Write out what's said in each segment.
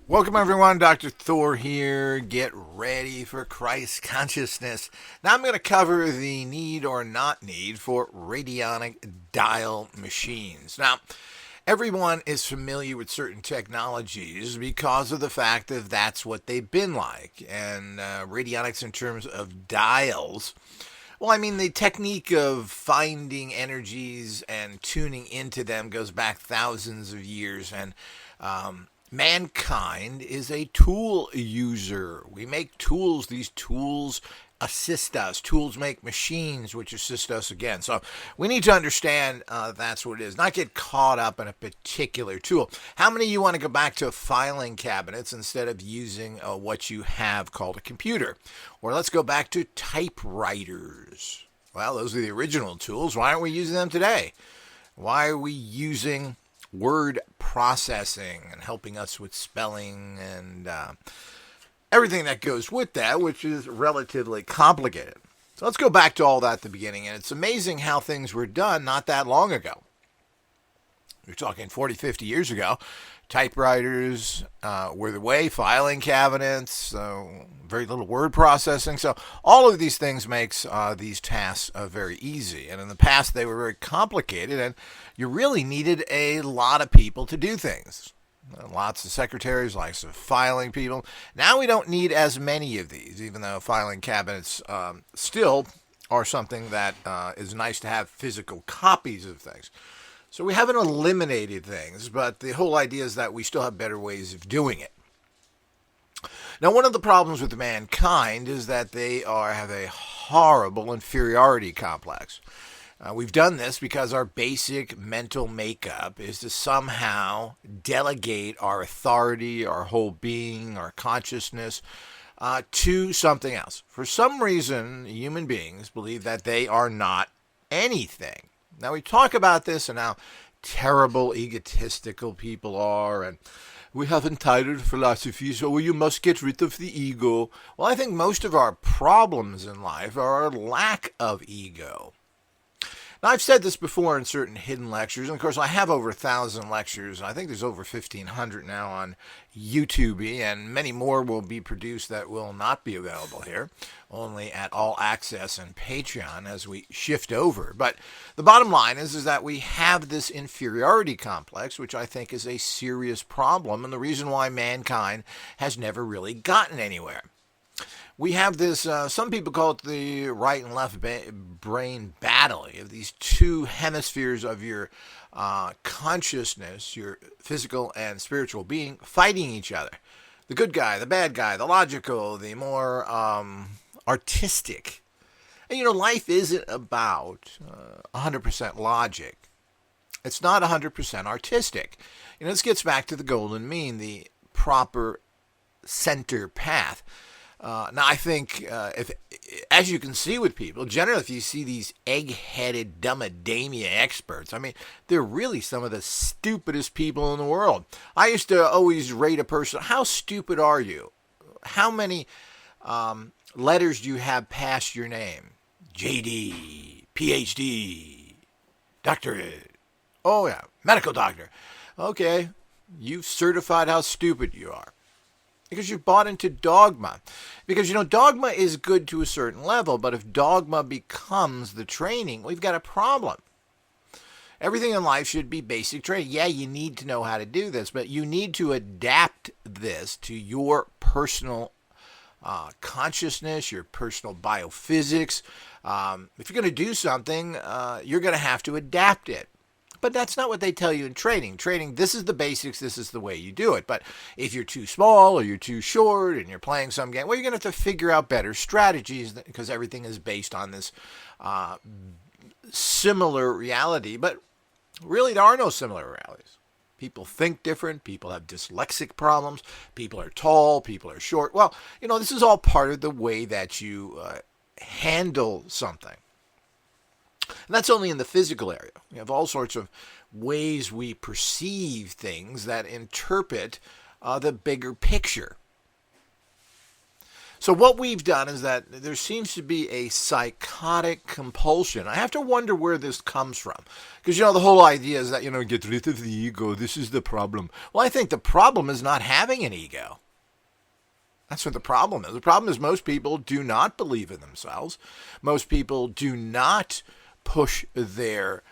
Welcome everyone, Dr. Thor here. Get ready for Christ consciousness. Now I'm going to cover the need or not need for radionic dial machines. Now, everyone is familiar with certain technologies because of the fact that that's what they've been like. And radionics in terms of dials, well, I mean, the technique of finding energies and tuning into them goes back thousands of years, and mankind is a tool user. We make tools. These tools assist us. Tools make machines, which assist us again. So we need to understand that's what it is. Not get caught up in a particular tool. How many of you want to go back to filing cabinets instead of using what you have called a computer? Or let's go back to typewriters. Well, those are the original tools. Why aren't we using them today? Why are we using word processing and helping us with spelling and everything that goes with that, which is relatively complicated? So let's go back to all that at the beginning. And it's amazing how things were done not that long ago. We're talking 40, 50 years ago. Typewriters were the way, filing cabinets, very little word processing. So all of these things makes these tasks very easy. And in the past, they were very complicated, and you really needed a lot of people to do things. Lots of secretaries, lots of filing people. Now we don't need as many of these, even though filing cabinets still are something that is nice to have physical copies of things. So we haven't eliminated things, but the whole idea is that we still have better ways of doing it. Now, one of the problems with mankind is that they have a horrible inferiority complex. We've done this because our basic mental makeup is to somehow delegate our authority, our whole being, our consciousness to something else. For some reason, human beings believe that they are not anything. Now, we talk about this and how terrible egotistical people are, and we have entitled philosophies, so you must get rid of the ego. Well, I think most of our problems in life are our lack of ego. Now, I've said this before in certain hidden lectures, and of course I have over 1,000 lectures. I think there's over 1,500 now on YouTube, and many more will be produced that will not be available here, only at All Access and Patreon as we shift over. But the bottom line is that we have this inferiority complex, which I think is a serious problem, and the reason why mankind has never really gotten anywhere. We have this, some people call it the right and left brain battle. You have these two hemispheres of your consciousness, your physical and spiritual being, fighting each other. The good guy, the bad guy, the logical, the more artistic. And, life isn't about 100% logic. It's not 100% artistic. This gets back to the golden mean, the proper center path. Now, I think, as you can see with people, generally if you see these egg-headed dumbademia experts, I mean, they're really some of the stupidest people in the world. I used to always rate a person, how stupid are you? How many letters do you have past your name? JD, PhD, doctorate. Oh, yeah, medical doctor. Okay, you've certified how stupid you are. Because you've bought into dogma. Because, dogma is good to a certain level, but if dogma becomes the training, we've got a problem. Everything in life should be basic training. Yeah, you need to know how to do this, but you need to adapt this to your personal consciousness, your personal biophysics. If you're going to do something, you're going to have to adapt it. But that's not what they tell you in training. Training, this is the basics, this is the way you do it. But if you're too small or you're too short and you're playing some game, well, you're going to have to figure out better strategies because everything is based on this similar reality. But really, there are no similar realities. People think different. People have dyslexic problems. People are tall. People are short. Well, this is all part of the way that you handle something. And that's only in the physical area. We have all sorts of ways we perceive things that interpret the bigger picture. So what we've done is that there seems to be a psychotic compulsion. I have to wonder where this comes from. Because, the whole idea is that, get rid of the ego. This is the problem. Well, I think the problem is not having an ego. That's what the problem is. The problem is most people do not believe in themselves. Most people do not push their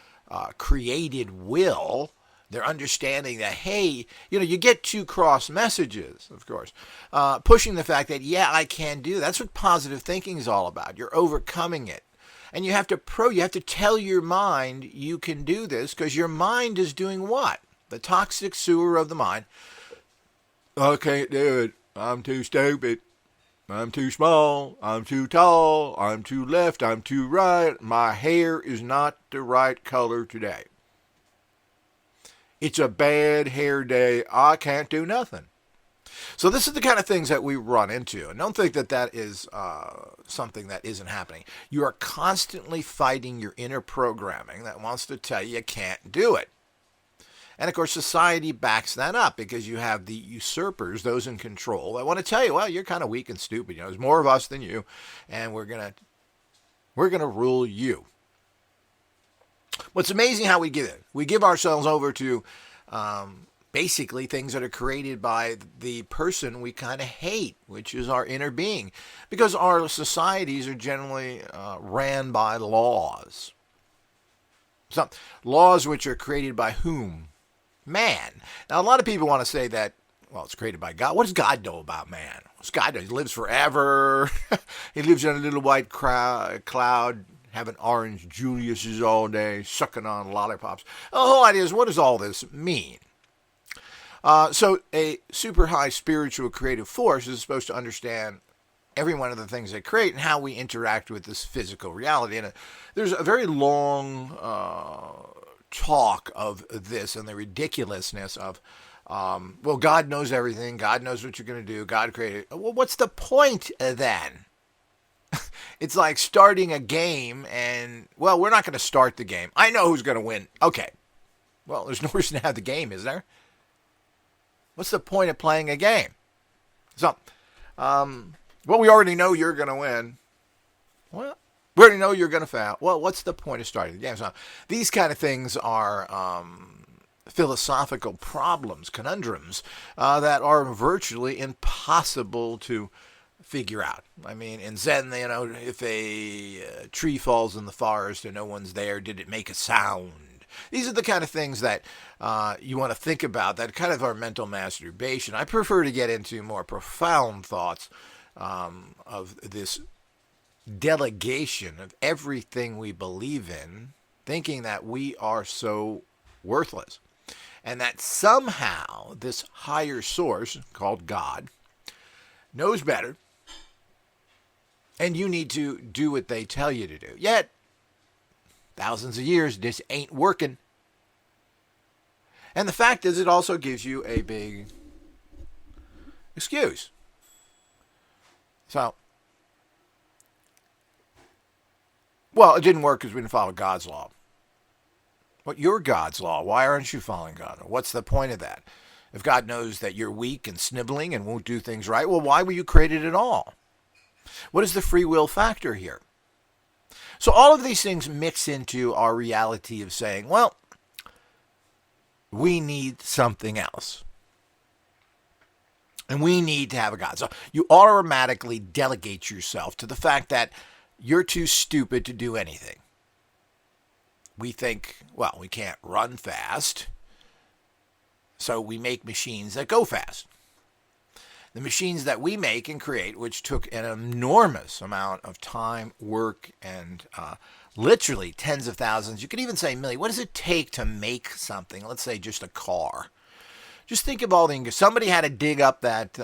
created will, their understanding that, hey, you get two cross messages, of course, pushing the fact that, yeah, I can do. That's what positive thinking is all about. You're overcoming it. And you have to tell your mind you can do this, because your mind is doing what? The toxic sewer of the mind. I can't do it. I'm too stupid. I'm too small. I'm too tall. I'm too left. I'm too right. My hair is not the right color today. It's a bad hair day. I can't do nothing. So this is the kind of things that we run into. And don't think that that is something that isn't happening. You are constantly fighting your inner programming that wants to tell you can't do it. And, of course, society backs that up, because you have the usurpers, those in control, that want to tell you, well, you're kind of weak and stupid. There's more of us than you, and we're gonna rule you. What's amazing how we get it. We give ourselves over to basically things that are created by the person we kind of hate, which is our inner being, because our societies are generally ran by laws. So, laws which are created by whom? Man. Now, a lot of people want to say that, well, it's created by God. What does God know about man? What's God know? He lives forever. He lives in a little white cloud, having orange Julius's all day, sucking on lollipops. The whole idea is, what does all this mean? So a super high spiritual creative force is supposed to understand every one of the things they create and how we interact with this physical reality. And there's a very long talk of this and the ridiculousness of, well, God knows everything. God knows what you're going to do. God created it. Well, what's the point then? It's like starting a game and, well, we're not going to start the game. I know who's going to win. Okay. Well, there's no reason to have the game, is there? What's the point of playing a game? So, well, we already know you're going to win. Well, we already know you're going to fail. Well, what's the point of starting the game? So, these kind of things are philosophical problems, conundrums, that are virtually impossible to figure out. I mean, in Zen, if a tree falls in the forest and no one's there, did it make a sound? These are the kind of things that you want to think about, that kind of are mental masturbation. I prefer to get into more profound thoughts of this delegation of everything we believe in, thinking that we are so worthless. And that somehow this higher source, called God, knows better, and you need to do what they tell you to do. Yet, thousands of years, this ain't working. And the fact is, it also gives you a big excuse. So, well, it didn't work because we didn't follow God's law. What, your God's law? Why aren't you following God? What's the point of that? If God knows that you're weak and sniveling and won't do things right, well, why were you created at all? What is the free will factor here? So all of these things mix into our reality of saying, well, we need something else. And we need to have a God. So you automatically delegate yourself to the fact that you're too stupid to do anything. We think, well, we can't run fast, so we make machines that go fast. The machines that we make and create, which took an enormous amount of time, work, and literally tens of thousands, you could even say millions. What does it take to make something? Let's say just a car. Just think of all the, somebody had to dig up that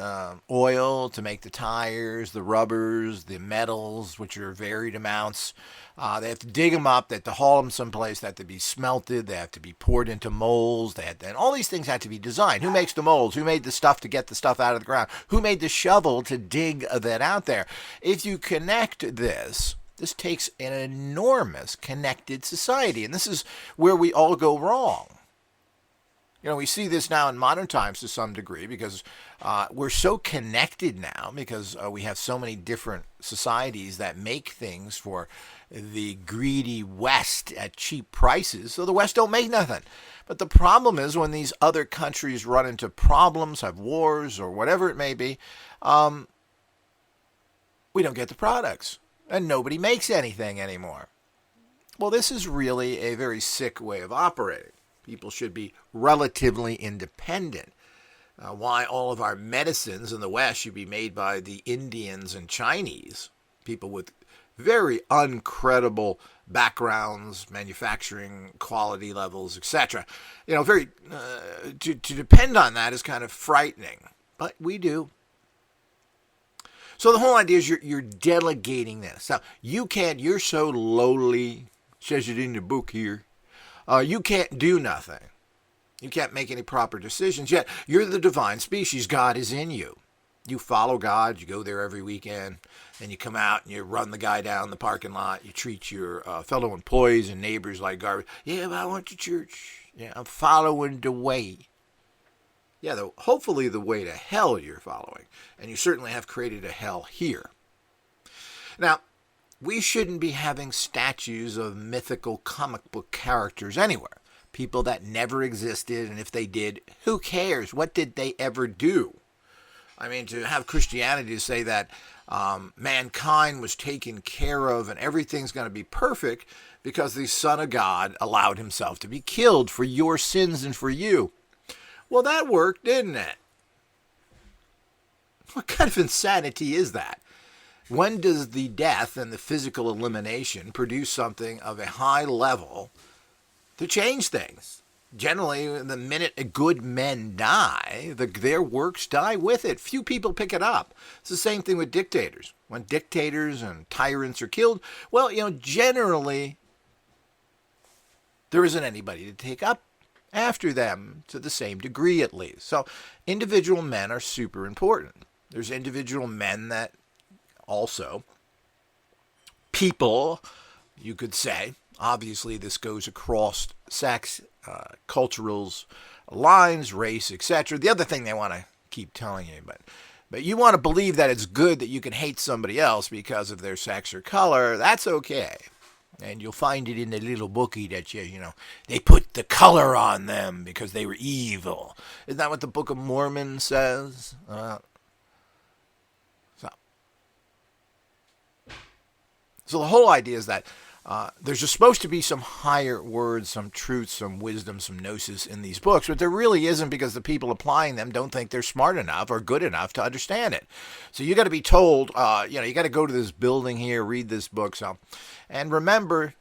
oil to make the tires, the rubbers, the metals, which are varied amounts. They have to dig them up. They have to haul them someplace. They have to be smelted. They have to be poured into molds. And all these things have to be designed. Who makes the molds? Who made the stuff to get the stuff out of the ground? Who made the shovel to dig that out there? If you connect this takes an enormous connected society. And this is where we all go wrong. We see this now in modern times to some degree because we're so connected now because we have so many different societies that make things for the greedy West at cheap prices, so the West don't make nothing. But the problem is when these other countries run into problems, have wars, or whatever it may be, we don't get the products, and nobody makes anything anymore. Well, this is really a very sick way of operating. People should be relatively independent. Why all of our medicines in the West should be made by the Indians and Chinese, people with very uncredible backgrounds, manufacturing quality levels, etc. To depend on that is kind of frightening, but we do. So the whole idea is you're delegating this. Now, you're so lowly, says it in the book here, you can't do nothing. You can't make any proper decisions, yet you're the divine species. God is in you. You follow God, you go there every weekend, then you come out and you run the guy down the parking lot, you treat your fellow employees and neighbors like garbage. Yeah, but I went to church. Yeah, I'm following the way. Yeah, hopefully the way to hell you're following, and you certainly have created a hell here. Now, we shouldn't be having statues of mythical comic book characters anywhere. People that never existed, and if they did, who cares? What did they ever do? I mean, to have Christianity say that mankind was taken care of and everything's going to be perfect because the Son of God allowed himself to be killed for your sins and for you. Well, that worked, didn't it? What kind of insanity is that? When does the death and the physical elimination produce something of a high level to change things? Generally, the minute good men die, their works die with it. Few people pick it up. It's the same thing with dictators. When dictators and tyrants are killed, well, generally, there isn't anybody to take up after them to the same degree at least. So individual men are super important. There's individual men that also, people, you could say, obviously this goes across sex, culturals, lines, race, etc. The other thing they want to keep telling you, but you want to believe that it's good that you can hate somebody else because of their sex or color, that's okay. And you'll find it in the little bookie that they put the color on them because they were evil. Isn't that what the Book of Mormon says? So the whole idea is that there's just supposed to be some higher words, some truth, some wisdom, some gnosis in these books, but there really isn't because the people applying them don't think they're smart enough or good enough to understand it. So you got to be told, you got to go to this building here, read this book. And remember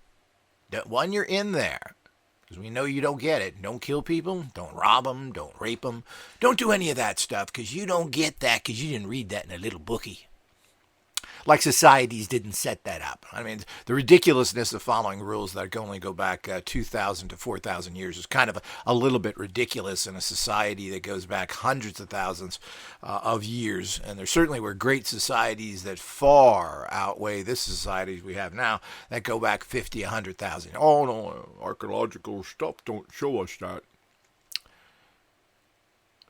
that when you're in there, because we know you don't get it, don't kill people, don't rob them, don't rape them, don't do any of that stuff because you don't get that because you didn't read that in a little bookie. Like societies didn't set that up. I mean, the ridiculousness of following rules that only go back 2,000 to 4,000 years is kind of a little bit ridiculous in a society that goes back hundreds of thousands of years. And there certainly were great societies that far outweigh this society we have now that go back 50, 100,000. Oh, no, archaeological stuff don't show us that.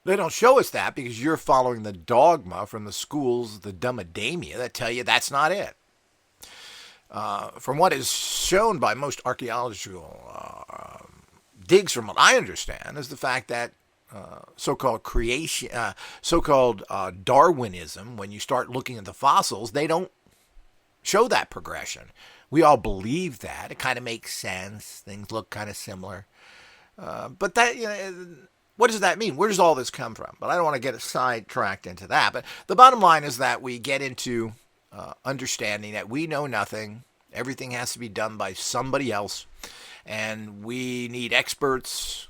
They don't show us that because you're following the dogma from the schools, the dumbademia, that tell you that's not it. From what is shown by most archaeological digs, from what I understand, is the fact that so-called creation, so-called Darwinism, when you start looking at the fossils, they don't show that progression. We all believe that. It kind of makes sense. Things look kind of similar. But that, what does that mean? Where does all this come from? But I don't want to get sidetracked into that. But the bottom line is that we get into understanding that we know nothing. Everything has to be done by somebody else. And we need experts,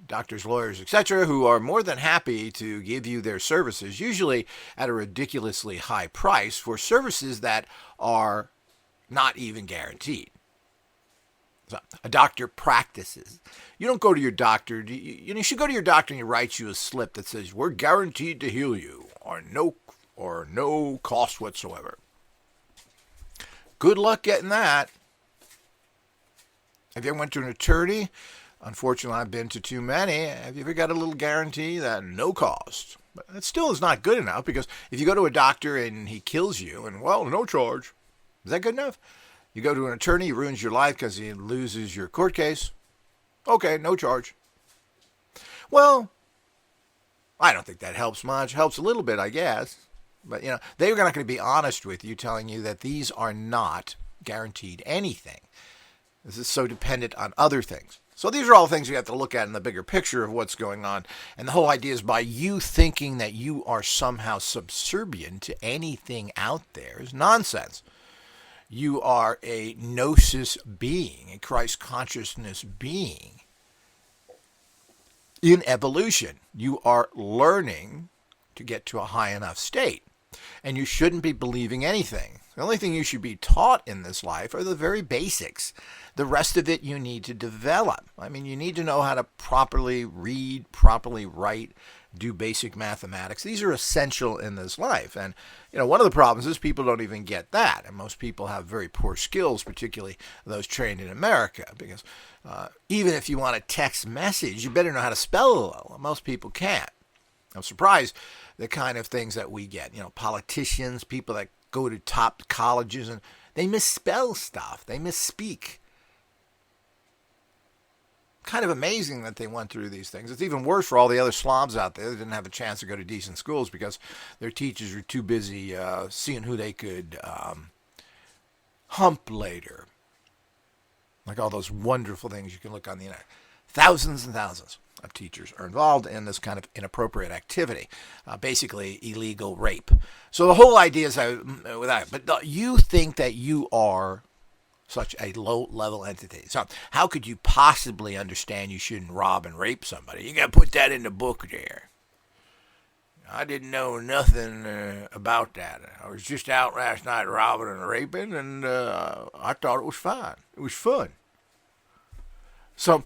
doctors, lawyers, etc., who are more than happy to give you their services, usually at a ridiculously high price for services that are not even guaranteed. So a doctor practices. You don't go to your doctor. You should go to your doctor and he writes you a slip that says, we're guaranteed to heal you or no cost whatsoever. Good luck getting that. Have you ever went to an attorney? Unfortunately, I've been to too many. Have you ever got a little guarantee that no cost? But that still is not good enough, because if you go to a doctor and he kills you and, well, no charge, is that good enough? You go to an attorney, he ruins your life because he loses your court case. Okay, no charge. Well, I don't think that helps much. Helps a little bit, I guess. But, they're not going to be honest with you, telling you that these are not guaranteed anything. This is so dependent on other things. So these are all things you have to look at in the bigger picture of what's going on. And the whole idea is, by you thinking that you are somehow subservient to anything out there, is nonsense. You are a gnosis being, a Christ consciousness being in evolution. You are learning to get to a high enough state. And you shouldn't be believing anything. The only thing you should be taught in this life are the very basics. The rest of it you need to develop. I mean, you need to know how to properly read, properly write, do basic mathematics. These are essential in this life. And, one of the problems is people don't even get that. And most people have very poor skills, particularly those trained in America. Because even if you want a text message, you better know how to spell it. Most people can't. I'm surprised the kind of things that we get. Politicians, people that go to top colleges, and they misspell stuff. They misspeak. Kind of amazing that they went through these things. It's even worse for all the other slobs out there that didn't have a chance to go to decent schools because their teachers were too busy seeing who they could hump later. Like all those wonderful things you can look on the internet. Thousands and thousands of teachers are involved in this kind of inappropriate activity, basically illegal rape. So the whole idea is but you think that you are such a low-level entity. So how could you possibly understand you shouldn't rob and rape somebody? You got to put that in the book there. I didn't know nothing about that. I was just out last night robbing and raping, and I thought it was fine. It was fun. So,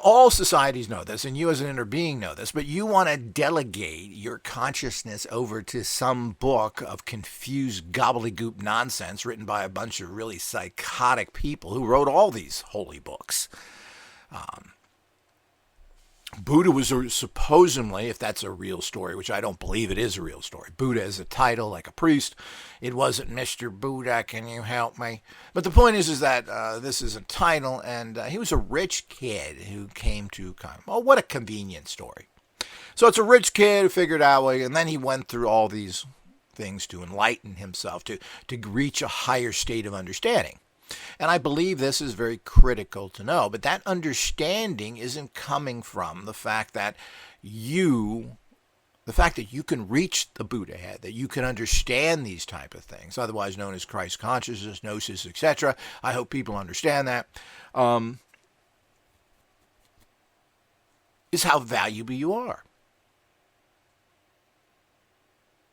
all societies know this, and you as an inner being know this, but you want to delegate your consciousness over to some book of confused gobbledygook nonsense written by a bunch of really psychotic people who wrote all these holy books. Buddha was supposedly, if that's a real story, which I don't believe it is a real story. Buddha is a title, like a priest. It wasn't Mr. Buddha, can you help me? But the point is that this is a title, and he was a rich kid who came to what a convenient story. So it's a rich kid who figured out, and then he went through all these things to enlighten himself, to reach a higher state of understanding. And I believe this is very critical to know. But that understanding isn't coming from the fact that you can reach the Buddha head, that you can understand these type of things, otherwise known as Christ consciousness, gnosis, etc. I hope people understand that. Is how valuable you are.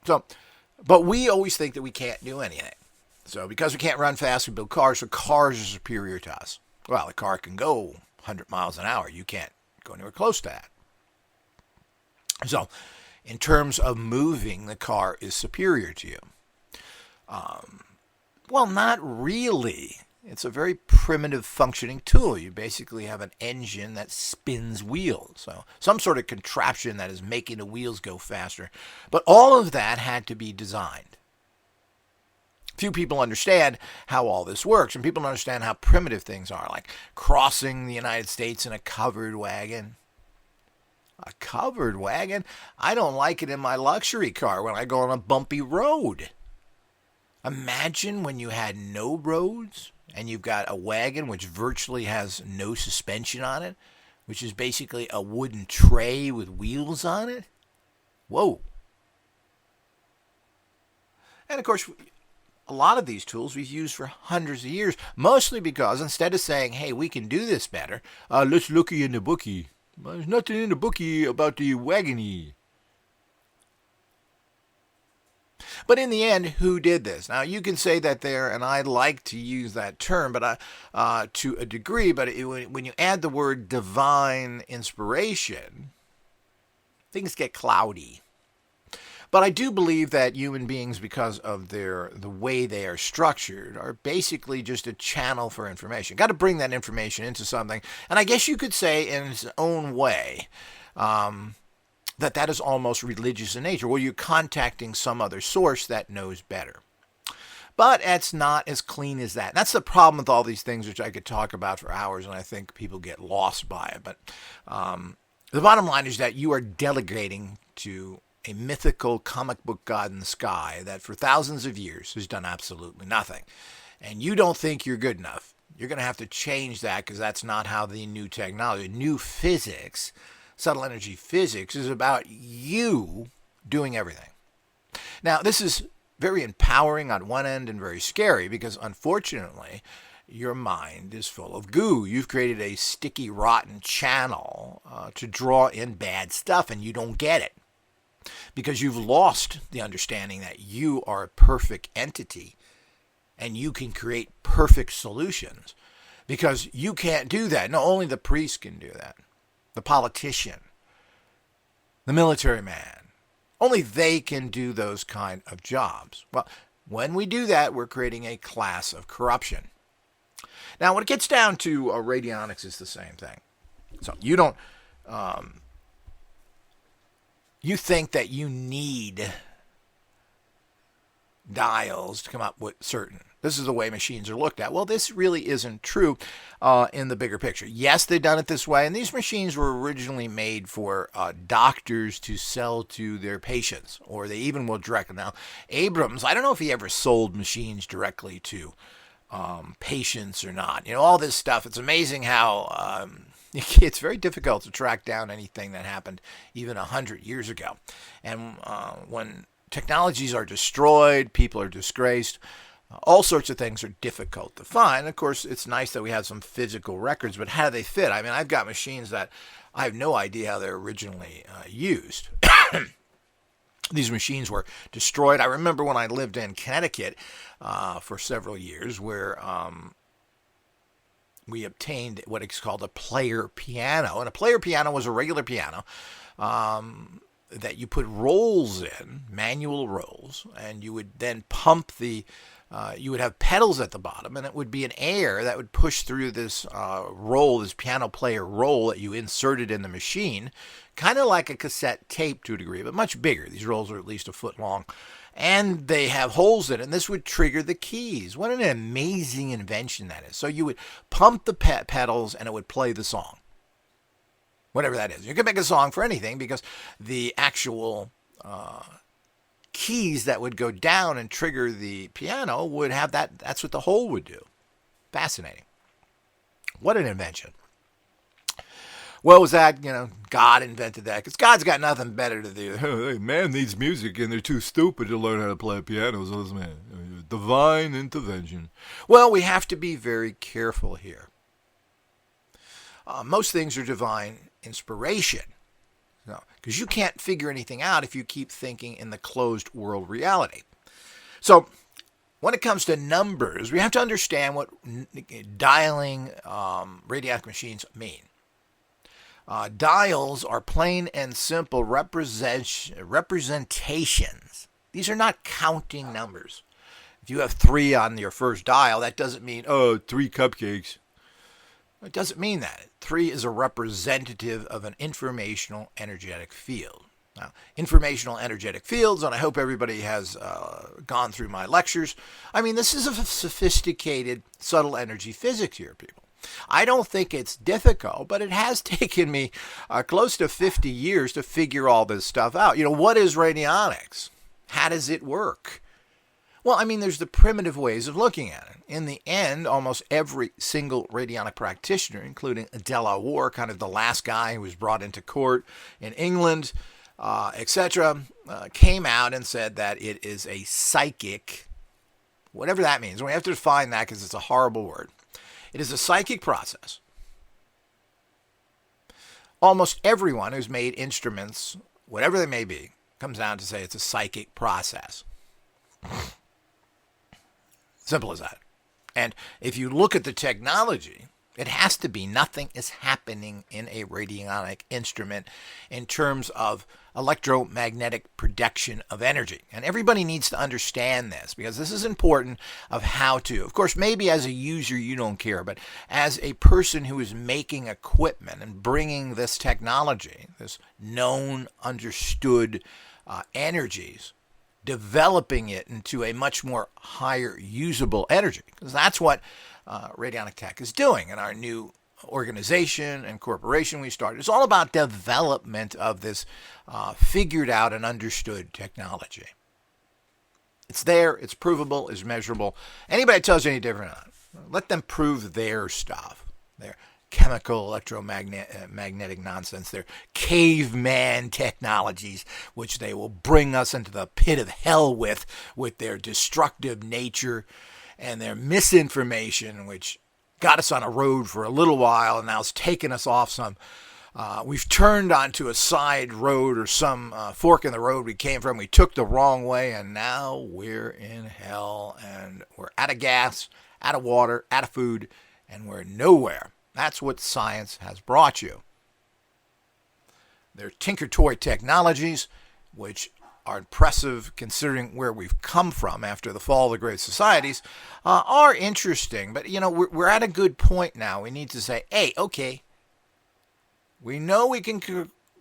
So, but we always think that we can't do anything. So because we can't run fast, we build cars, so cars are superior to us. Well, a car can go 100 miles an hour. You can't go anywhere close to that. So in terms of moving, the car is superior to you. Well, not really. It's a very primitive functioning tool. You basically have an engine that spins wheels. So some sort of contraption that is making the wheels go faster. But all of that had to be designed. Few people understand how all this works, and people don't understand how primitive things are, like crossing the United States in a covered wagon. A covered wagon? I don't like it in my luxury car when I go on a bumpy road. Imagine when you had no roads, and you've got a wagon which virtually has no suspension on it, which is basically a wooden tray with wheels on it. Whoa. And of course, a lot of these tools we've used for hundreds of years, mostly because instead of saying, hey, we can do this better, let's looky in the bookie. There's nothing in the bookie about the wagony. But in the end, who did this? Now, you can say that there, and I like to use that term, but to a degree, but when you add the word divine inspiration, things get cloudy. But I do believe that human beings, because of the way they are structured, are basically just a channel for information. Got to bring that information into something. And I guess you could say in its own way that is almost religious in nature, where you're contacting some other source that knows better. But it's not as clean as that. That's the problem with all these things, which I could talk about for hours, and I think people get lost by it. But the bottom line is that you are delegating to a mythical comic book god in the sky that for thousands of years has done absolutely nothing. And you don't think you're good enough. You're going to have to change that, because that's not how the new technology, new physics, subtle energy physics, is about you doing everything. Now, this is very empowering on one end and very scary, because unfortunately your mind is full of goo. You've created a sticky, rotten channel to draw in bad stuff, and you don't get it because you've lost the understanding that you are a perfect entity and you can create perfect solutions, because you can't do that. No, only the priest can do that, the politician, the military man. Only they can do those kind of jobs. Well, when we do that, we're creating a class of corruption. Now, when it gets down to radionics, it's the same thing. So you don't, you think that you need dials to come up with certain. This is the way machines are looked at. Well, this really isn't true in the bigger picture. Yes, they've done it this way, and these machines were originally made for doctors to sell to their patients, or they even will direct. Now, Abrams, I don't know if he ever sold machines directly to patients or not. You know, all this stuff. It's amazing how it's very difficult to track down anything that happened even 100 years ago. And when technologies are destroyed, people are disgraced, all sorts of things are difficult to find. Of course, it's nice that we have some physical records, but how do they fit? I mean, I've got machines that I have no idea how they're originally used. These machines were destroyed. I remember when I lived in Connecticut for several years, where we obtained what is called a player piano. And a player piano was a regular piano that you put rolls in, manual rolls, and you would then pump the you would have pedals at the bottom, and it would be an air that would push through this roll, this piano player roll that you inserted in the machine, kind of like a cassette tape to a degree, but much bigger. These rolls are at least a foot long, and they have holes in it, and this would trigger the keys. What an amazing invention that is. So you would pump the pedals, and it would play the song, whatever that is. You can make a song for anything, because the actual keys that would go down and trigger the piano would have that. That's what the hole would do. Fascinating. What an invention. Well, was that, God invented that? Because God's got nothing better to do. Hey, man needs music and they're too stupid to learn how to play piano. So this man, divine intervention. Well, we have to be very careful here. Most things are divine inspiration. No, because you can't figure anything out if you keep thinking in the closed world reality. So when it comes to numbers, we have to understand what dialing radionic machines mean. Dials are plain and simple representations. These are not counting numbers. If you have 3 on your first dial, that doesn't mean, 3 cupcakes. It doesn't mean that. 3 is a representative of an informational energetic field. Now, informational energetic fields, and I hope everybody has gone through my lectures. I mean, this is a sophisticated, subtle energy physics here, people. I don't think it's difficult, but it has taken me close to 50 years to figure all this stuff out. What is radionics? How does it work? Well, I mean, there's the primitive ways of looking at it. In the end, almost every single radionic practitioner, including Adela War, kind of the last guy who was brought into court in England, etc., came out and said that it is a psychic, whatever that means. We have to define that because it's a horrible word. It is a psychic process. Almost everyone who's made instruments, whatever they may be, comes down to say it's a psychic process. Simple as that. And if you look at the technology, It has to be. Nothing is happening in a radionic instrument in terms of electromagnetic production of energy. And everybody needs to understand this because this is important of how to. Of course, maybe as a user you don't care, but as a person who is making equipment and bringing this technology, this known, understood energies, developing it into a much more higher usable energy, because that's what Radionic Tech is doing in our new organization and corporation we started. It's all about development of this figured out and understood technology. It's there, it's provable, it's measurable. Anybody that tells you any different, let them prove their stuff, their chemical electromagnetic nonsense, their caveman technologies, which they will bring us into the pit of hell with their destructive nature and their misinformation, which got us on a road for a little while and now it's taken us off some. We've turned onto a side road or some fork in the road we came from. We took the wrong way and now we're in hell and we're out of gas, out of water, out of food, and we're nowhere. That's what science has brought you. They're tinker toy technologies, which are impressive considering where we've come from after the fall of the great societies, are interesting. But, we're at a good point now. We need to say, hey, okay, we know we can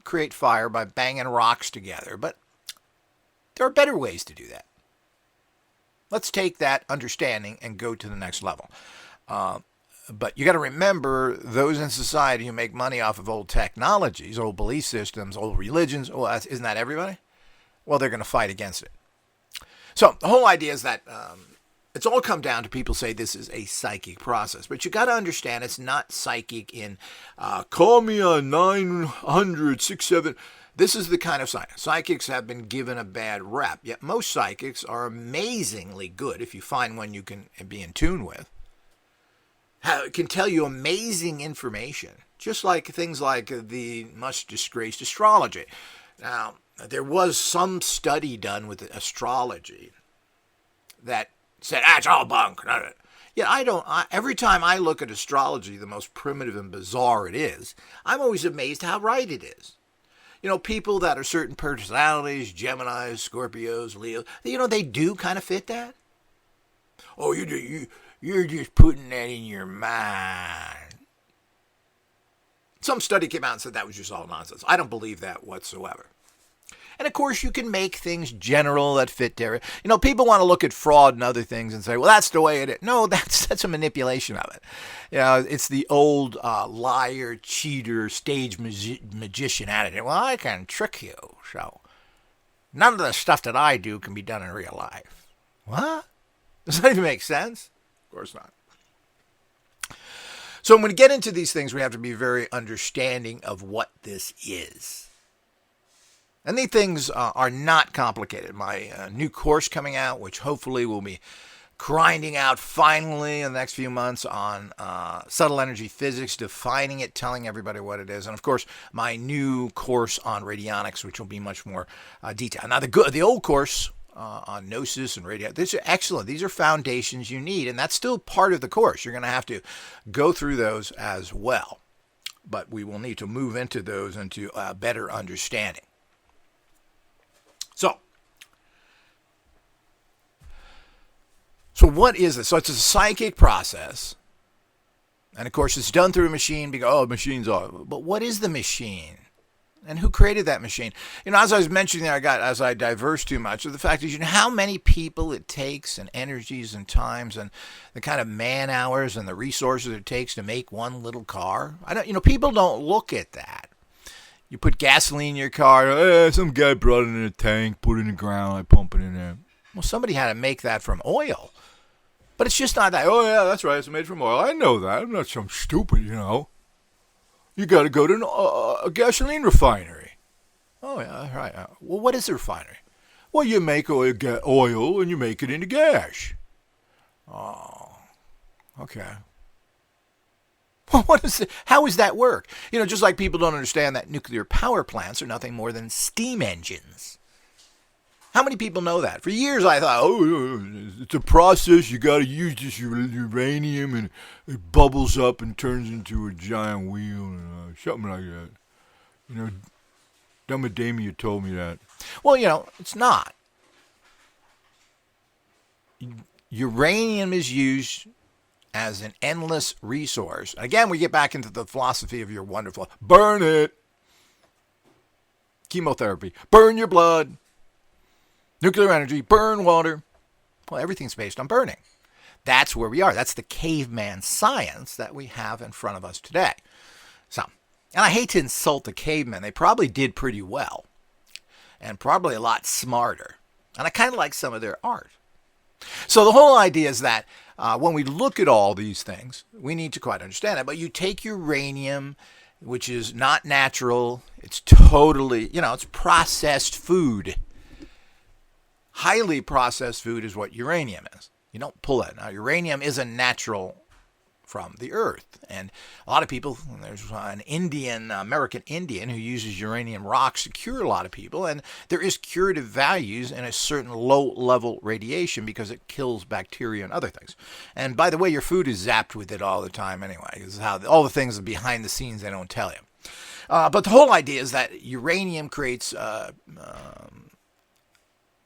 create fire by banging rocks together, but there are better ways to do that. Let's take that understanding and go to the next level. But you got to remember, those in society who make money off of old technologies, old belief systems, old religions, isn't that everybody? Well, they're going to fight against it. So the whole idea is that it's all come down to people say this is a psychic process. But you got to understand it's not psychic in call me on 900-67. This is the kind of science. Psychics have been given a bad rep, yet most psychics are amazingly good if you find one you can be in tune with. It can tell you amazing information, just like things like the much disgraced astrology. Now, there was some study done with astrology that said, it's all bunk. Yeah, every time I look at astrology, the most primitive and bizarre it is, I'm always amazed how right it is. People that are certain personalities, Geminis, Scorpios, Leos, they do kind of fit that. Oh, you're just putting that in your mind. Some study came out and said that was just all nonsense. I don't believe that whatsoever. And of course, you can make things general that fit there. People want to look at fraud and other things and say, well, that's the way it is. No, that's a manipulation of it. It's the old liar, cheater, stage magician attitude. Well, I can trick you. So none of the stuff that I do can be done in real life. What? Does that even make sense? Of course not. So when we get into these things, we have to be very understanding of what this is. And these things are not complicated. My new course coming out, which hopefully will be grinding out finally in the next few months on subtle energy physics, defining it, telling everybody what it is. And of course, my new course on radionics, which will be much more detailed. Now, the old course on gnosis and radio, these are excellent. These are foundations you need, and that's still part of the course. You're going to have to go through those as well. But we will need to move into those into a better understanding. So what is this? So it's a psychic process. And of course, it's done through a machine. Machines are. But what is the machine? And who created that machine? As I was mentioning there, as I diverse too much, the fact is, how many people it takes and energies and times and the kind of man hours and the resources it takes to make one little car. People don't look at that. You put gasoline in your car. Some guy brought it in a tank, put it in the ground, I pump it in there. Well, somebody had to make that from oil. But it's just not that. Oh, yeah, that's right. It's made from oil. I know that. I'm not some stupid, You got to go to a gasoline refinery. Oh, yeah, right. Well, what is a refinery? Well, you make oil and you make it into gas. Oh, okay. Well, how does that work? Just like people don't understand that nuclear power plants are nothing more than steam engines. How many people know that? For years I thought, oh, it's a process. You got to use this uranium and it bubbles up and turns into a giant wheel and something like that. You know, Dummadamia told me that. Well, it's not. Uranium is used as an endless resource. Again, we get back into the philosophy of your wonderful, burn it. Chemotherapy, burn your blood. Nuclear energy, burn water. Well, everything's based on burning. That's where we are. That's the caveman science that we have in front of us today. So, and I hate to insult the cavemen. They probably did pretty well and probably a lot smarter. And I kind of like some of their art. So the whole idea is that when we look at all these things, we need to quite understand it. But you take uranium, which is not natural. It's totally, it's processed food. Highly processed food is what uranium is. You don't pull it. Now, uranium is a natural from the earth. And a lot of people, there's an American Indian who uses uranium rocks to cure a lot of people. And there is curative values in a certain low-level radiation because it kills bacteria and other things. And by the way, your food is zapped with it all the time anyway. This is how all the things behind the scenes they don't tell you. But the whole idea is that uranium creates...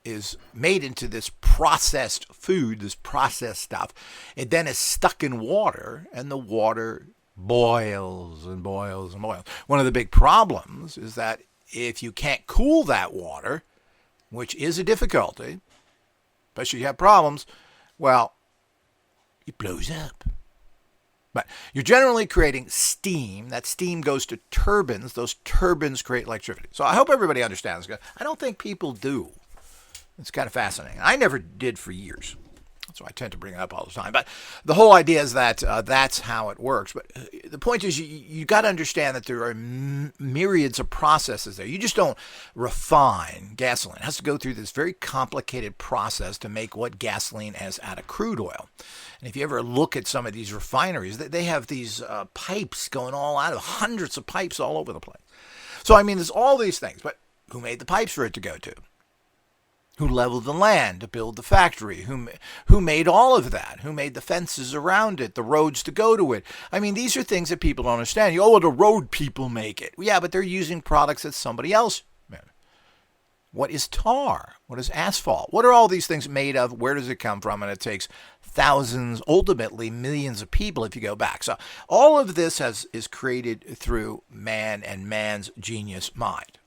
is made into this processed food, this processed stuff. It then is stuck in water, and the water boils and boils and boils. One of the big problems is that if you can't cool that water, which is a difficulty, especially if you have problems, well, it blows up. But you're generally creating steam. That steam goes to turbines. Those turbines create electricity. So I hope everybody understands. I don't think people do. It's kind of fascinating. I never did for years, so I tend to bring it up all the time. But the whole idea is that that's how it works. But the point is you got to understand that there are myriads of processes there. You just don't refine gasoline. It has to go through this very complicated process to make what gasoline is out of crude oil. And if you ever look at some of these refineries, they have these pipes going all out of hundreds of pipes all over the place. So, I mean, there's all these things. But who made the pipes for it to go to? Who leveled the land to build the factory? Who made all of that? Who made the fences around it, the roads to go to it? I mean, these are things that people don't understand. Oh, the road people make it. Yeah, but they're using products that somebody else made. What is tar? What is asphalt? What are all these things made of? Where does it come from? And it takes thousands, ultimately millions of people if you go back. So all of this is created through man and man's genius mind.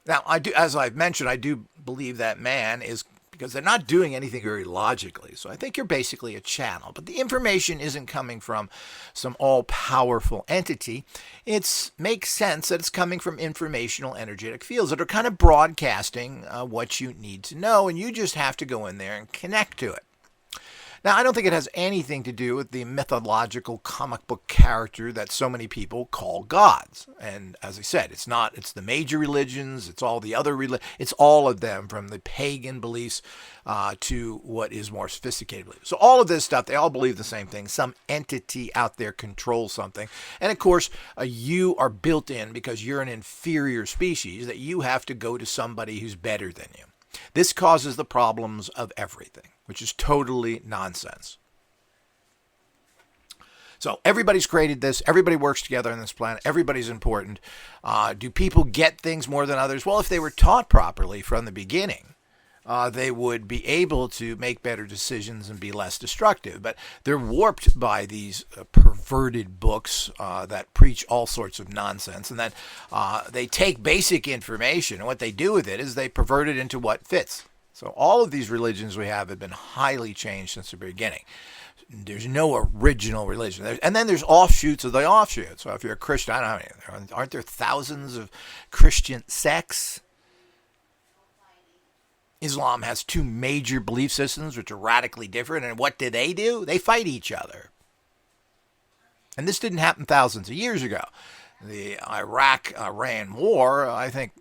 Now, as I've mentioned, I do believe that man is, because they're not doing anything very logically. So I think you're basically a channel. But the information isn't coming from some all-powerful entity. It makes sense that it's coming from informational energetic fields that are kind of broadcasting what you need to know. And you just have to go in there and connect to it. Now, I don't think it has anything to do with the mythological comic book character that so many people call gods. And as I said, it's the major religions, it's all the other it's all of them, from the pagan beliefs to what is more sophisticated beliefs. So all of this stuff, they all believe the same thing. Some entity out there controls something. And of course, you are built in because you're an inferior species that you have to go to somebody who's better than you. This causes the problems of everything, which is totally nonsense. So everybody's created this. Everybody works together on this planet. Everybody's important. Do people get things more than others? Well, if they were taught properly from the beginning, they would be able to make better decisions and be less destructive. But they're warped by these perverted books that preach all sorts of nonsense. And then they take basic information, and what they do with it is they pervert it into what fits. So all of these religions we have been highly changed since the beginning. There's no original religion. And then there's offshoots of the offshoots. So if you're a Christian, I don't know, aren't there thousands of Christian sects? Islam has two major belief systems which are radically different. And what do? They fight each other. And this didn't happen thousands of years ago. The Iraq-Iran war, I think,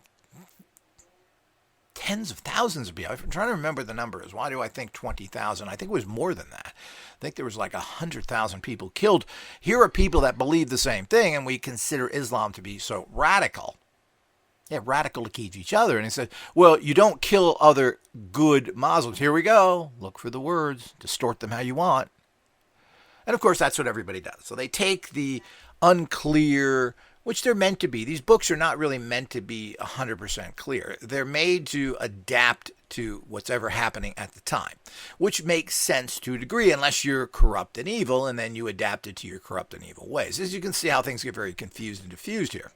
tens of thousands of people. I'm trying to remember the numbers. Why do I think 20,000? I think it was more than that. I think there was like 100,000 people killed. Here are people that believe the same thing, and we consider Islam to be so radical. Yeah, radical against each other. And he said, well, you don't kill other good Muslims. Here we go. Look for the words. Distort them how you want. And of course, that's what everybody does. So they take the unclear, which they're meant to be. These books are not really meant to be 100% clear. They're made to adapt to what's ever happening at the time, which makes sense to a degree unless you're corrupt and evil, and then you adapt it to your corrupt and evil ways. As you can see how things get very confused and diffused here.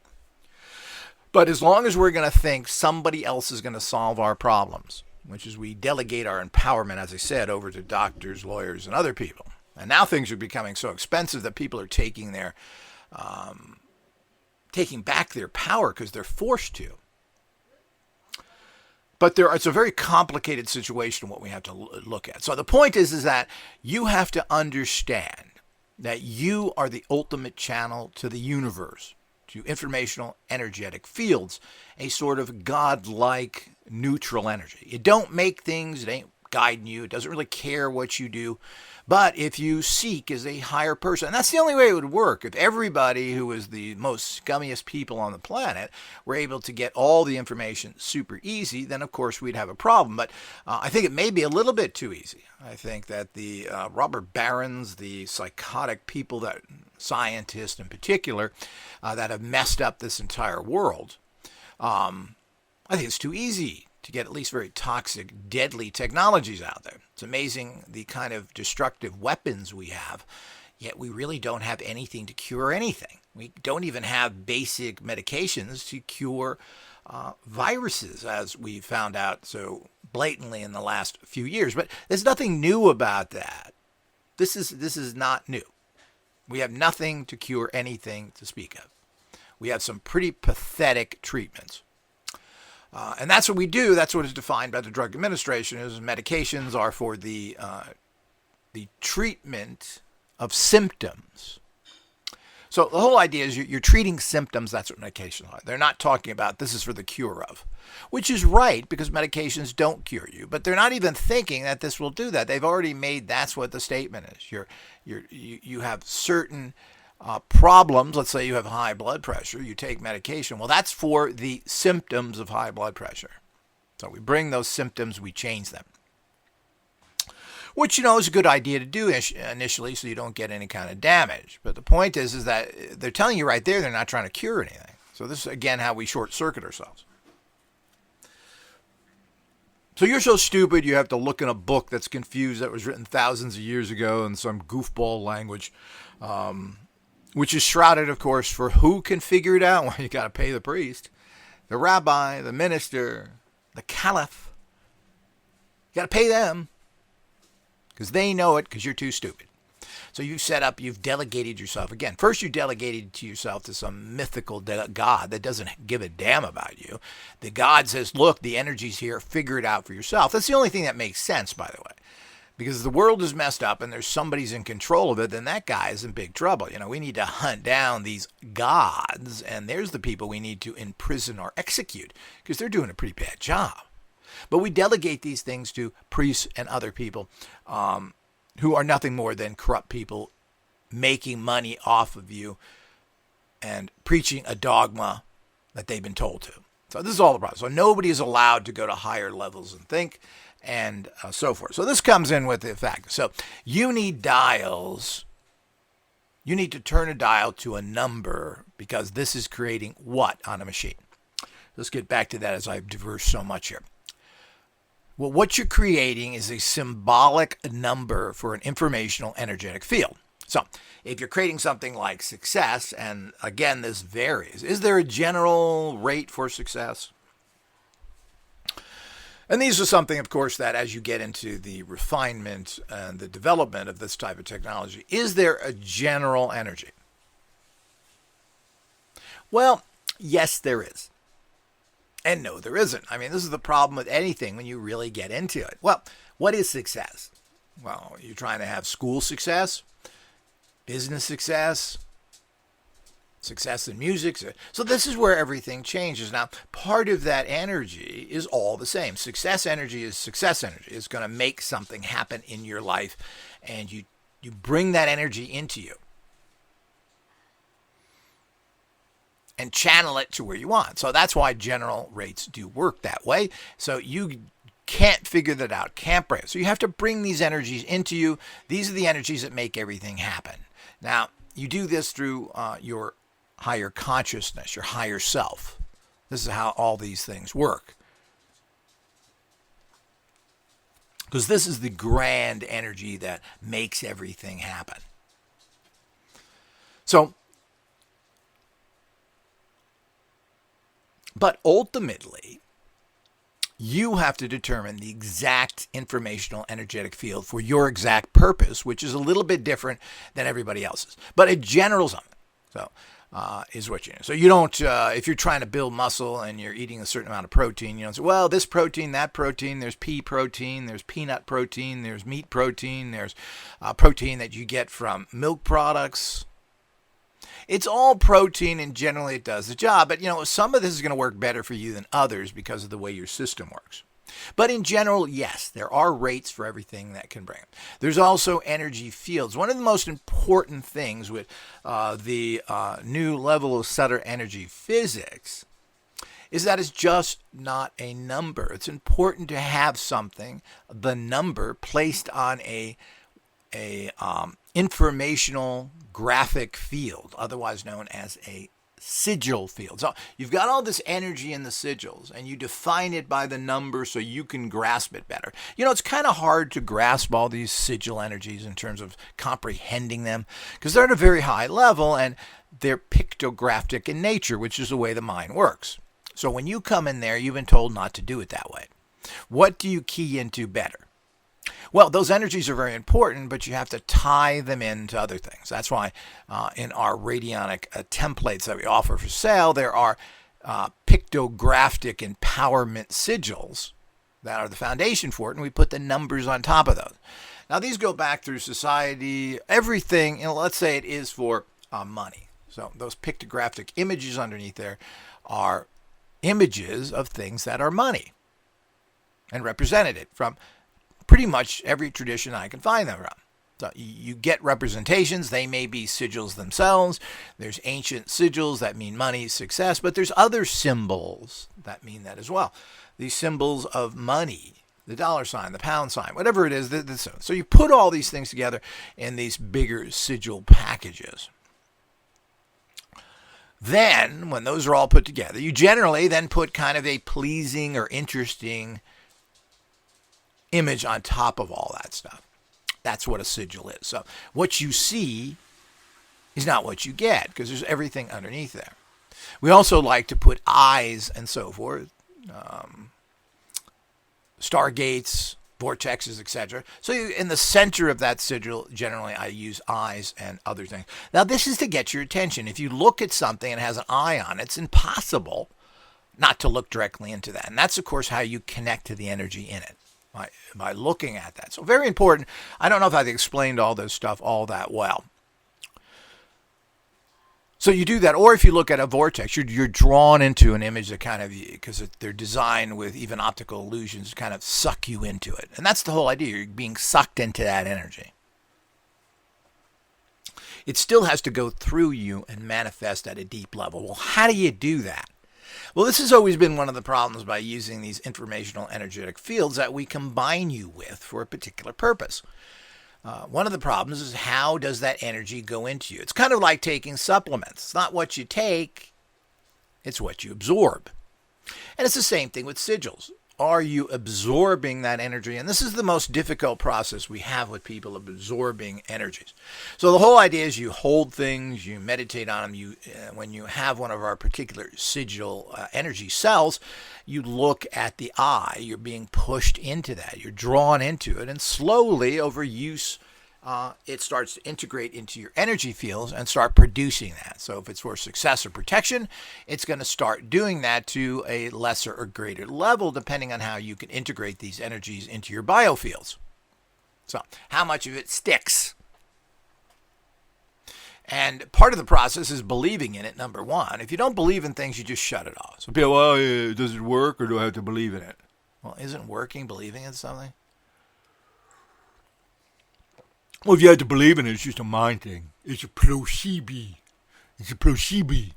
But as long as we're going to think somebody else is going to solve our problems, which is we delegate our empowerment, as I said, over to doctors, lawyers, and other people. And now things are becoming so expensive that people are taking back their power because they're forced to. But it's a very complicated situation what we have to look at. So the point is that you have to understand that you are the ultimate channel to the universe, to informational energetic fields, a sort of godlike neutral energy. It don't make things, it ain't guiding you, it doesn't really care what you do. But if you seek as a higher person, and that's the only way it would work, if everybody who is the most scummiest people on the planet were able to get all the information super easy, then of course we'd have a problem. But I think it may be a little bit too easy. I think that the robber barons, the psychotic people, that scientists in particular, that have messed up this entire world, I think it's too easy to get at least very toxic, deadly technologies out there. It's amazing the kind of destructive weapons we have, yet we really don't have anything to cure anything. We don't even have basic medications to cure viruses, as we found out so blatantly in the last few years. But there's nothing new about that. This is not new. We have nothing to cure anything to speak of. We have some pretty pathetic treatments. And that's what we do. That's what is defined by the Drug Administration. Is medications are for the treatment of symptoms. So the whole idea is you're treating symptoms. That's what medications are. They're not talking about this is for the cure of, which is right because medications don't cure you. But they're not even thinking that this will do that. They've already made that's what the statement is. You have certain problems. Let's say you have high blood pressure, you take medication. Well, that's for the symptoms of high blood pressure. So we bring those symptoms, we change them. Which, is a good idea to do initially so you don't get any kind of damage. But the point is that they're telling you right there they're not trying to cure anything. So this is, again, how we short-circuit ourselves. So you're so stupid you have to look in a book that's confused that was written thousands of years ago in some goofball language, which is shrouded, of course, for who can figure it out? Well, you got to pay the priest, the rabbi, the minister, the caliph. You got to pay them because they know it because you're too stupid. So you've delegated yourself. Again, first you delegated to yourself to some mythical God that doesn't give a damn about you. The God says, look, the energy's here, figure it out for yourself. That's the only thing that makes sense, by the way. Because if the world is messed up and there's somebody's in control of it, then that guy is in big trouble. We need to hunt down these gods, and there's the people we need to imprison or execute because they're doing a pretty bad job. But we delegate these things to priests and other people who are nothing more than corrupt people making money off of you and preaching a dogma that they've been told to. So this is all the problem. So nobody is allowed to go to higher levels and think, and so forth. So this comes in with the fact. So you need dials. You need to turn a dial to a number because this is creating what on a machine? Let's get back to that as I've diverged so much here. Well, what you're creating is a symbolic number for an informational energetic field. So if you're creating something like success, and again, this varies, is there a general rate for success? And these are something, of course, that as you get into the refinement and the development of this type of technology, is there a general energy? Well, yes, there is. And no, there isn't. I mean, this is the problem with anything when you really get into it. Well, what is success? Well, you're trying to have school success, business success, success in music. So this is where everything changes. Now, part of that energy is all the same. Success energy is success energy. It's going to make something happen in your life, and you bring that energy into you. and channel it to where you want. So that's why general rates do work that way. So you can't figure that out, can't bring it. So you have to bring these energies into you. These are the energies that make everything happen. Now, you do this through your higher consciousness, your higher self. This is how all these things work. Because this is the grand energy that makes everything happen. So, but ultimately, you have to determine the exact informational energetic field for your exact purpose, which is a little bit different than everybody else's. But a general something. So, is what you know. So you don't, if you're trying to build muscle and you're eating a certain amount of protein, you don't say, well, this protein, that protein, there's pea protein, there's peanut protein, there's meat protein, there's protein that you get from milk products. It's all protein, and generally it does the job. But, some of this is going to work better for you than others because of the way your system works. But in general, yes, there are rates for everything that can bring it. There's also energy fields. One of the most important things with the new level of subtle energy physics is that it's just not a number. It's important to have something, the number, placed on a informational graphic field, otherwise known as a sigil field. So you've got all this energy in the sigils, and you define it by the number so you can grasp it better. It's kind of hard to grasp all these sigil energies in terms of comprehending them because they're at a very high level and they're pictographic in nature, which is the way the mind works. So when you come in there, you've been told not to do it that way. What do you key into better? Well, those energies are very important, but you have to tie them into other things. That's why in our radionic templates that we offer for sale, there are pictographic empowerment sigils that are the foundation for it, and we put the numbers on top of those. Now, these go back through society, everything, let's say it is for money. So those pictographic images underneath there are images of things that are money and represented it from pretty much every tradition I can find them from. So you get representations. They may be sigils themselves. There's ancient sigils that mean money, success, but there's other symbols that mean that as well. These symbols of money, the dollar sign, the pound sign, whatever it is. So you put all these things together in these bigger sigil packages. Then, when those are all put together, you generally then put kind of a pleasing or interesting image on top of all that stuff. That's what a sigil is. So what you see is not what you get because there's everything underneath there. We also like to put eyes and so forth, stargates, vortexes, etc. So in the center of that sigil, generally I use eyes and other things. Now this is to get your attention. If you look at something and it has an eye on it, it's impossible not to look directly into that. And that's, of course, how you connect to the energy in it. By looking at that. So very important. I don't know if I've explained all this stuff all that well. So you do that, or if you look at a vortex, you're drawn into an image that kind of, because they're designed with even optical illusions to kind of suck you into it. And that's the whole idea. You're being sucked into that energy. It still has to go through you and manifest at a deep level. Well, how do you do that? Well, this has always been one of the problems by using these informational energetic fields that we combine you with for a particular purpose. One of the problems is how does that energy go into you? It's kind of like taking supplements. It's not what you take, it's what you absorb. And it's the same thing with sigils. Are you absorbing that energy? And this is the most difficult process we have with people, absorbing energies. So the whole idea is you hold things, you meditate on them. When you have one of our particular sigil energy cells, you look at the eye. You're being pushed into that. You're drawn into it. And slowly, over use, it starts to integrate into your energy fields and start producing that. So if it's for success or protection, it's going to start doing that to a lesser or greater level, depending on how you can integrate these energies into your biofields. So how much of it sticks? And part of the process is believing in it, number one. If you don't believe in things, you just shut it off. So people, well, does it work or do I have to believe in it? Well, isn't working believing in something? Well, if you have to believe in it, it's just a mind thing. It's a placebo. It's a placebo.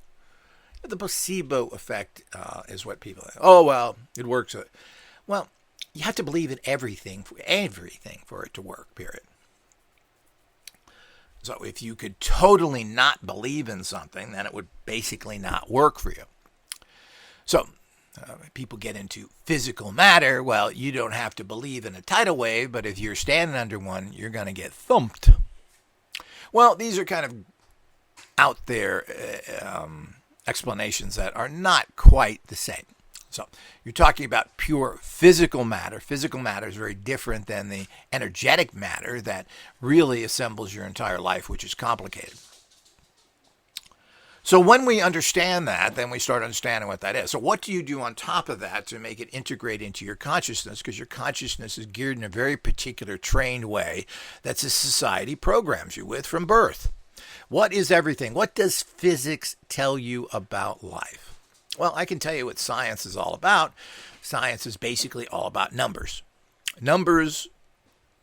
But the placebo effect is what people think. Oh, well, it works. Well, you have to believe in everything for it to work, period. So if you could totally not believe in something, then it would basically not work for you. So people get into physical matter. Well, you don't have to believe in a tidal wave, but if you're standing under one, you're going to get thumped. Well, these are kind of out there explanations that are not quite the same. So you're talking about pure physical matter. Physical matter is very different than the energetic matter that really assembles your entire life, which is complicated. So when we understand that, then we start understanding what that is. So what do you do on top of that to make it integrate into your consciousness? Because your consciousness is geared in a very particular trained way that society programs you with from birth. What is everything? What does physics tell you about life? Well, I can tell you what science is all about. Science is basically all about numbers. Numbers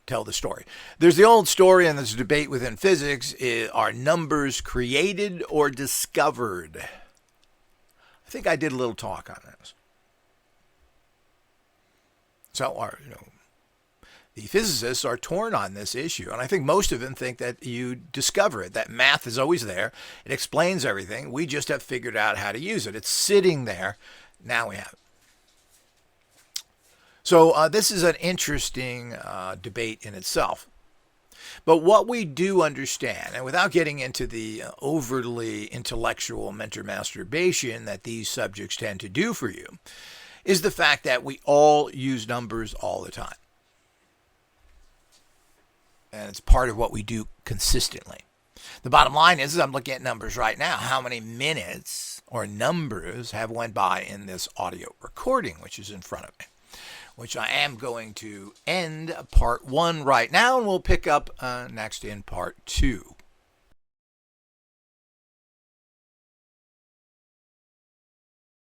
tell the story. There's the old story, and there's a debate within physics: are numbers created or discovered? I think I did a little talk on this. So, the physicists are torn on this issue, and I think most of them think that you discover it, that math is always there. It explains everything. We just have figured out how to use it. It's sitting there. Now we have it. So this is an interesting debate in itself. But what we do understand, and without getting into the overly intellectual mental masturbation that these subjects tend to do for you, is the fact that we all use numbers all the time. And it's part of what we do consistently. The bottom line is I'm looking at numbers right now. How many minutes or numbers have went by in this audio recording, which is in front of me, which I am going to end part 1 right now, and we'll pick up next in part 2.